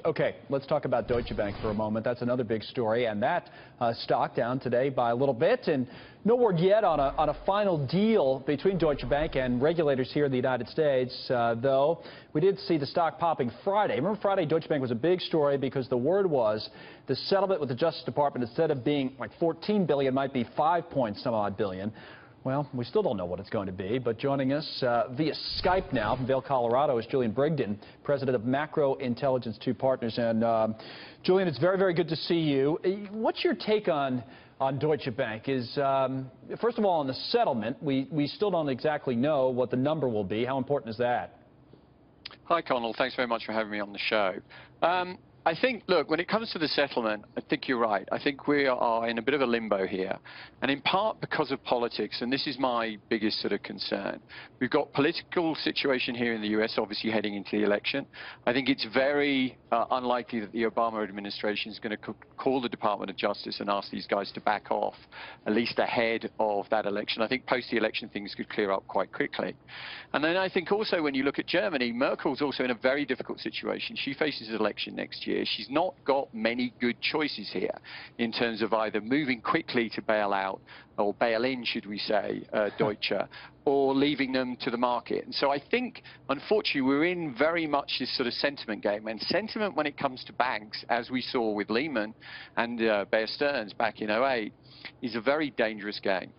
Okay, let's talk about Deutsche Bank for a moment. That's another big story, and that stock down today by a little bit. And no word yet on a final deal between Deutsche Bank and regulators here in the United States, though we did see the stock popping Friday. Remember Friday, Deutsche Bank was a big story because the word was the settlement with the Justice Department, instead of being like $14 billion, might be 5-point-some-odd billion. Well, we still don't know what it's going to be, but joining us via Skype now from Vail, Colorado is Julian Brigden, president of Macro Intelligence 2 Partners. And Julian, it's very, very good to see you. What's your take on Deutsche Bank? First of all, on the settlement, we still don't exactly know what the number will be. How important is that? Hi, Connell. Thanks very much for having me on the show. I think, look, when it comes to the settlement, I think you're right. I think we are in a bit of a limbo here, and in part because of politics, and this is my biggest sort of concern. We've got political situation here in the U.S., obviously heading into the election. I think it's very unlikely that the Obama administration is going to call the Department of Justice and ask these guys to back off, at least ahead of that election. I think post the election things could clear up quite quickly. And then I think also when you look at Germany, Merkel's also in a very difficult situation. She faces an election next year. She's not got many good choices here in terms of either moving quickly to bail out or bail in, should we say, Deutsche, or leaving them to the market. And so I think, unfortunately, we're in very much this sort of sentiment game. And sentiment when it comes to banks, as we saw with Lehman and Bear Stearns back in '08, is a very dangerous game.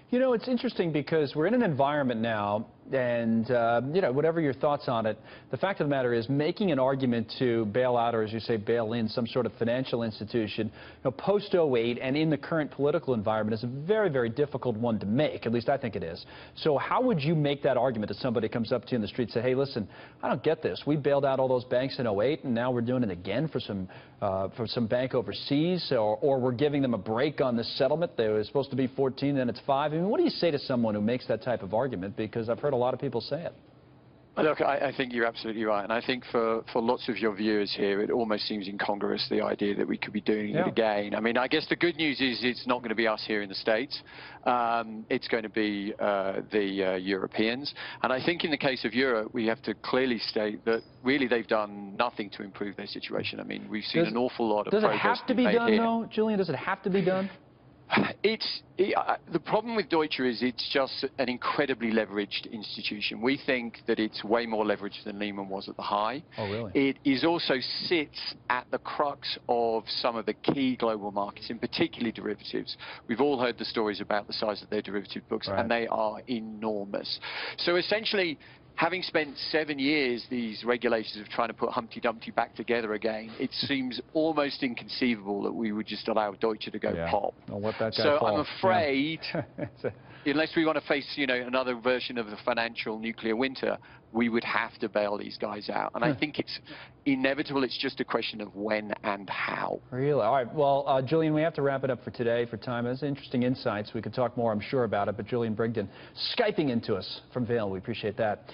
You know, it's interesting because we're in an environment now, and, you know, whatever your thoughts on it, the fact of the matter is making an argument to bail out, or as you say, bail in some sort of financial institution, you know, post '08 and in the current political environment is a very, very difficult one to make. At least I think it is. So how would you make that argument if somebody comes up to you in the street and say, hey, listen, I don't get this. We bailed out all those banks in '08, and now we're doing it again for some bank overseas, or we're giving them a break on this settlement. They were supposed to be 14, then it's 5. I mean, what do you say to someone who makes that type of argument? Because I've heard a lot of people say it. Look, I think you're absolutely right. And I think for lots of your viewers here, it almost seems incongruous, the idea that we could be doing it again. I mean, I guess the good news is it's not going to be us here in the States. It's going to be the Europeans. And I think in the case of Europe, we have to clearly state that really they've done nothing to improve their situation. I mean, we've seen an awful lot of progress. Does it have to be done, though, Julian? Does it have to be done? The problem with Deutsche is it's just an incredibly leveraged institution. We think that it's way more leveraged than Lehman was at the high. Oh, really? It is also sits at the crux of some of the key global markets, in particularly derivatives. We've all heard the stories about the size of their derivative books, and they are enormous. So essentially, having spent 7 years, these regulators are trying to put Humpty Dumpty back together again, it seems almost inconceivable that we would just allow Deutsche to go pop. I'll let that guy so fall. I'm afraid, unless we want to face, you know, another version of the financial nuclear winter, we would have to bail these guys out. And I think it's inevitable. It's just a question of when and how. Really? All right. Well, Julian, we have to wrap it up for today for time. There's interesting insights. We could talk more, I'm sure, about it. But Julian Brigden Skyping into us from Vail. We appreciate that.